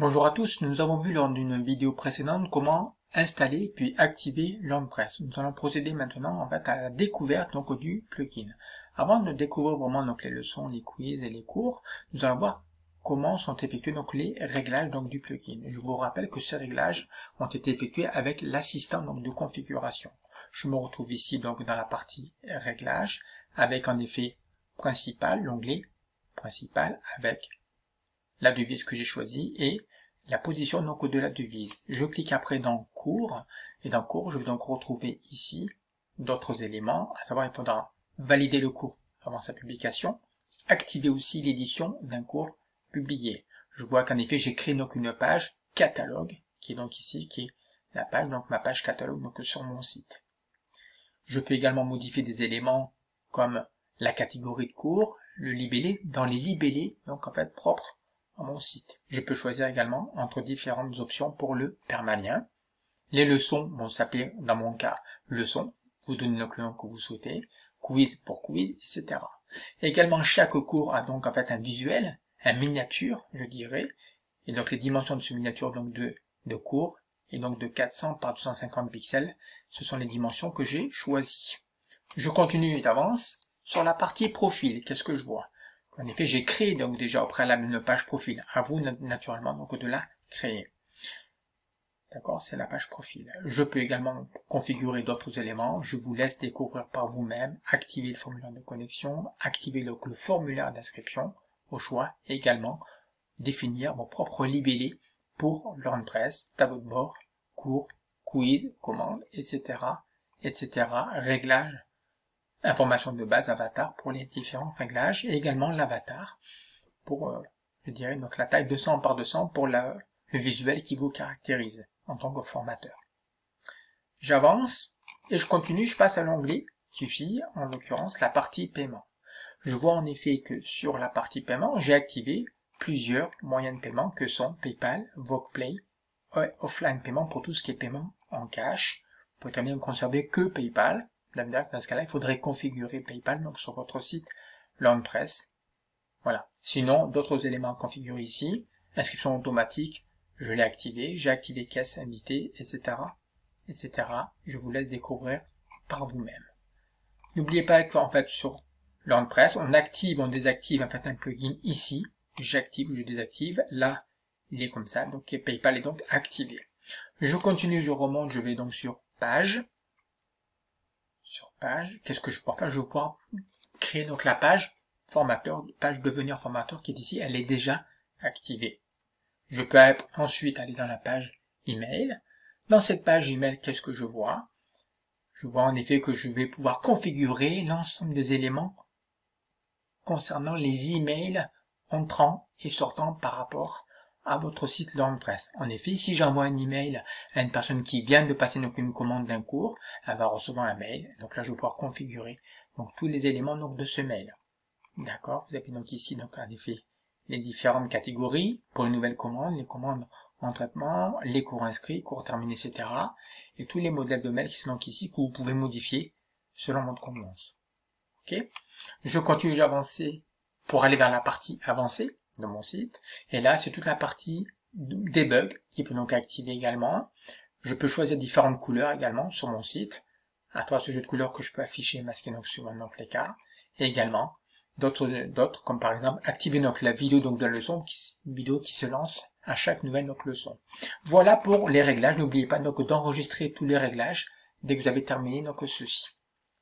Bonjour à tous, nous avons vu lors d'une vidéo précédente comment installer puis activer LearnPress. Nous allons procéder maintenant à la découverte du plugin. Avant de découvrir vraiment les leçons, les quiz et les cours, nous allons voir comment sont effectués les réglages du plugin. Je vous rappelle que ces réglages ont été effectués avec l'assistant de configuration. Je me retrouve ici dans la partie réglages avec en effet principal, l'onglet principal avec la devise que j'ai choisie et la position de la devise. Je clique après dans cours et dans cours je vais donc retrouver ici d'autres éléments, à savoir il faudra valider le cours avant sa publication, activer aussi l'édition d'un cours publié. Je vois qu'en effet j'ai créé une page catalogue qui est donc ici, qui est la page, ma page catalogue sur mon site. Je peux également modifier des éléments comme la catégorie de cours, le libellé, dans les libellés propres à mon site. Je peux choisir également entre différentes options pour le permalien. Les leçons vont s'appeler, dans mon cas, leçons, vous donnez le nom que vous souhaitez, quiz pour quiz, etc. Également, chaque cours a donc un visuel, un miniature, je dirais, et donc les dimensions de ce miniature de cours, et donc de 400 par 250 pixels, ce sont les dimensions que j'ai choisies. Je continue et avance sur la partie profil. Qu'est-ce que je vois? En effet, j'ai créé déjà au préalable une page profil. À vous naturellement de la créer. D'accord, c'est la page profil. Je peux également configurer d'autres éléments. Je vous laisse découvrir par vous-même, activer le formulaire de connexion, activer le formulaire d'inscription au choix, et également définir vos propres libellés pour LearnPress, tableau de bord, cours, quiz, commandes, etc., etc., réglages, informations de base, avatar pour les différents réglages, et également l'avatar pour, je dirais, la taille 200 par 200 pour le visuel qui vous caractérise en tant que formateur. J'avance et je continue, je passe à l'onglet qui suit, en l'occurrence la partie paiement. Je vois en effet que sur la partie paiement, j'ai activé plusieurs moyens de paiement que sont PayPal, VoguePlay, offline paiement pour tout ce qui est paiement en cash. Vous pouvez très bien conserver que PayPal. Dans ce cas-là, il faudrait configurer PayPal sur votre site LearnPress. Voilà. Sinon, d'autres éléments configurés ici. Inscription automatique, je l'ai activé. J'ai activé caisse invitée, etc., etc. Je vous laisse découvrir par vous-même. N'oubliez pas qu'en fait sur LearnPress, on active, on désactive un plugin ici. J'active ou je désactive. Là, il est comme ça. Donc PayPal est donc activé. Je continue, je remonte, je vais donc sur page. Sur page, qu'est-ce que je peux faire? Je vais pouvoir créer la page formateur, page devenir formateur qui est ici, elle est déjà activée. Je peux ensuite aller dans la page email. Dans cette page email, qu'est-ce que je vois? Je vois en effet que je vais pouvoir configurer l'ensemble des éléments concernant les emails entrant et sortant par rapport à votre site LearnPress. En effet, si j'envoie un email à une personne qui vient de passer une commande d'un cours, elle va recevoir un mail. Donc là, je vais pouvoir configurer tous les éléments de ce mail. D'accord. Vous avez ici en effet les différentes catégories pour une nouvelle commande, les commandes en traitement, les cours inscrits, cours terminés, etc. Et tous les modèles de mail qui sont ici que vous pouvez modifier selon votre convenance. Ok. Je continue, j'avance pour aller vers la partie avancée de mon site. Et là, c'est toute la partie debug qui peut donc activer également. Je peux choisir différentes couleurs également sur mon site. À toi, ce jeu de couleurs que je peux afficher et masquer sur les cas. Et également, d'autres comme par exemple activer la vidéo de la leçon, vidéo qui se lance à chaque nouvelle leçon. Voilà pour les réglages. N'oubliez pas d'enregistrer tous les réglages dès que vous avez terminé ceci.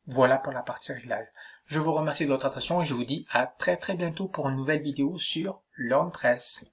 Voilà pour la partie réglage. Je vous remercie de votre attention et je vous dis à très bientôt pour une nouvelle vidéo sur LearnPress.